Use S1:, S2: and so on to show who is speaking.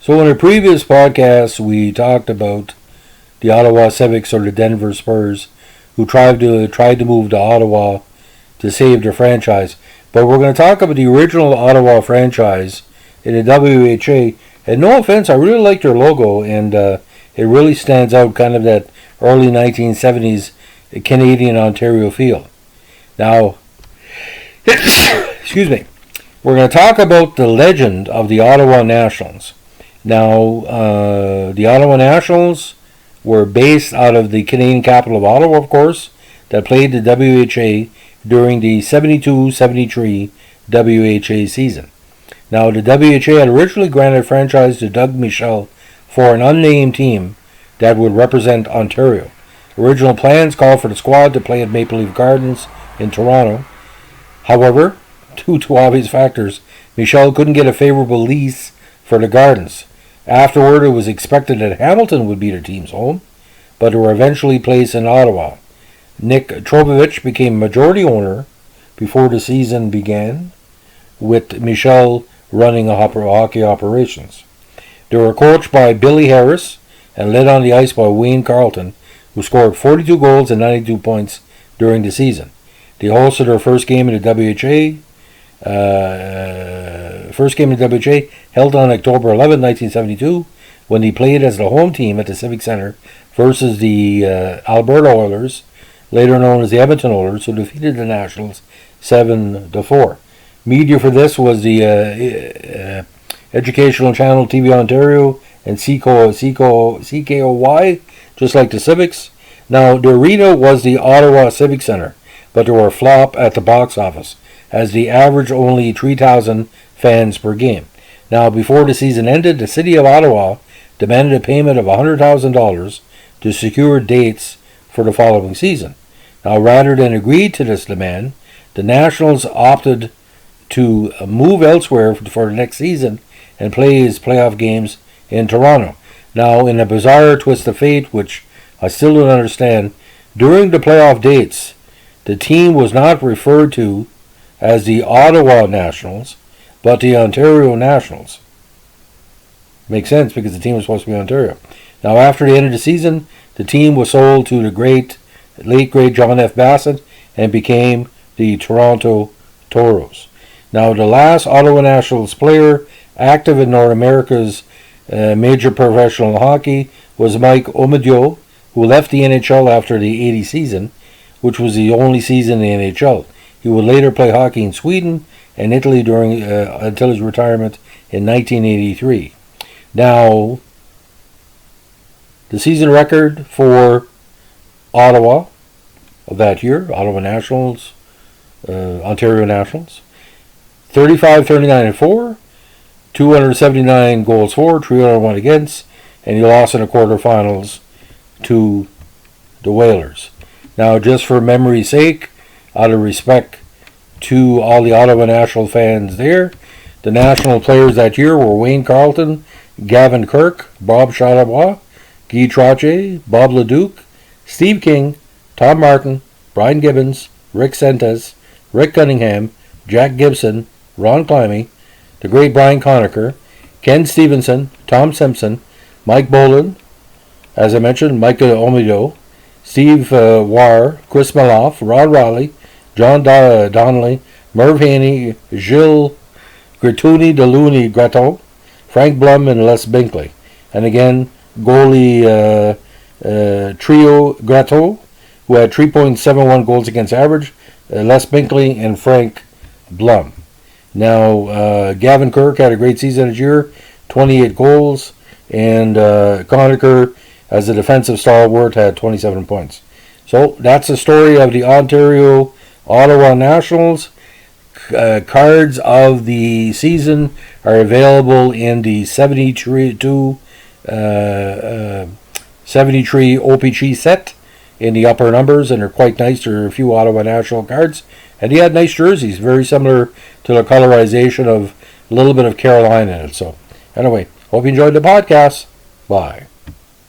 S1: So in a previous podcast, we talked about the Ottawa Civics or the Denver Spurs, who tried to move to Ottawa to save their franchise. But we're going to talk about the original Ottawa franchise in the WHA. And no offense, I really like their logo, and it really stands out, kind of that early 1970s Canadian Ontario feel. Now, excuse me, we're going to talk about the legend of the Ottawa Nationals. Now, the Ottawa Nationals were based out of the Canadian capital of Ottawa, of course, that played the WHA during the 72-73 WHA season. Now, the WHA had originally granted franchise to Doug Michel for an unnamed team that would represent Ontario. Original plans called for the squad to play at Maple Leaf Gardens in Toronto. However, due to obvious factors, Michel couldn't get a favorable lease for the Gardens. Afterward, it was expected that Hamilton would be their team's home, but they were eventually placed in Ottawa. Nick Trovovich became majority owner before the season began, with Michel running hockey operations. They were coached by Billy Harris and led on the ice by Wayne Carleton, who scored 42 goals and 92 points during the season. They hosted their first game in the WHA. Held on October 11, 1972, when they played as the home team at the Civic Centre versus the Alberta Oilers, later known as the Edmonton Oilers, who defeated the Nationals 7-4. Media for this was the educational channel TV Ontario and CKOY, just like the Civics. Now, the arena was the Ottawa Civic Centre, but they were a flop at the box office, as the average only 3,000 fans per game. Now, before the season ended, the City of Ottawa demanded a payment of $100,000 to secure dates for the following season. Now, rather than agree to this demand, the Nationals opted to move elsewhere for the next season and play his playoff games in Toronto. Now, in a bizarre twist of fate, which I still don't understand, during the playoff dates, the team was not referred to as the Ottawa Nationals, but the Ontario Nationals. Makes sense, because the team was supposed to be Ontario. Now, after the end of the season, the team was sold to the late great John F. Bassett and became the Toronto Toros. Now, the last Ottawa Nationals player active in North America's major professional hockey was Mike Omidio, who left the NHL after the 80 season, which was the only season in the NHL. He would later play hockey in Sweden and Italy until his retirement in 1983. Now, the season record for Ottawa of that year, Ottawa Nationals, Ontario Nationals, 35-39-4, 279 goals for, 301 against, and he lost in the quarterfinals to the Whalers. Now, just for memory's sake, out of respect to all the Ottawa National fans there, the national players that year were Wayne Carleton, Gavin Kirk, Bob Charlebois, Guy Trottier, Bob Leduc, Steve King, Tom Martin, Brian Gibbons, Rick Sentes, Rick Cunningham, Jack Gibson, Ron Climie, the great Brian Conacher, Ken Stevenson, Tom Simpson, Mike Boland, as I mentioned, Mike Omido, Steve Warr, Chris Maloff, Rod Raleigh, John Donnelly, Merv Haney, Gilles Gratuni, Deluni Graton, Frank Blum, and Les Binkley. And again, goalie Trio Graton, who had 3.71 goals against average, Les Binkley and Frank Blum. Now, Gavin Kirk had a great season this year, 28 goals, and Conacher, as a defensive stalwart, had 27 points. So that's the story of the Ontario Ottawa Nationals. Cards of the season are available in the 73 OPG set in the upper numbers, and they're quite nice. There are a few Ottawa National cards, and he had nice jerseys, very similar to the colorization of a little bit of Carolina in it. So anyway, hope you enjoyed the podcast. Bye.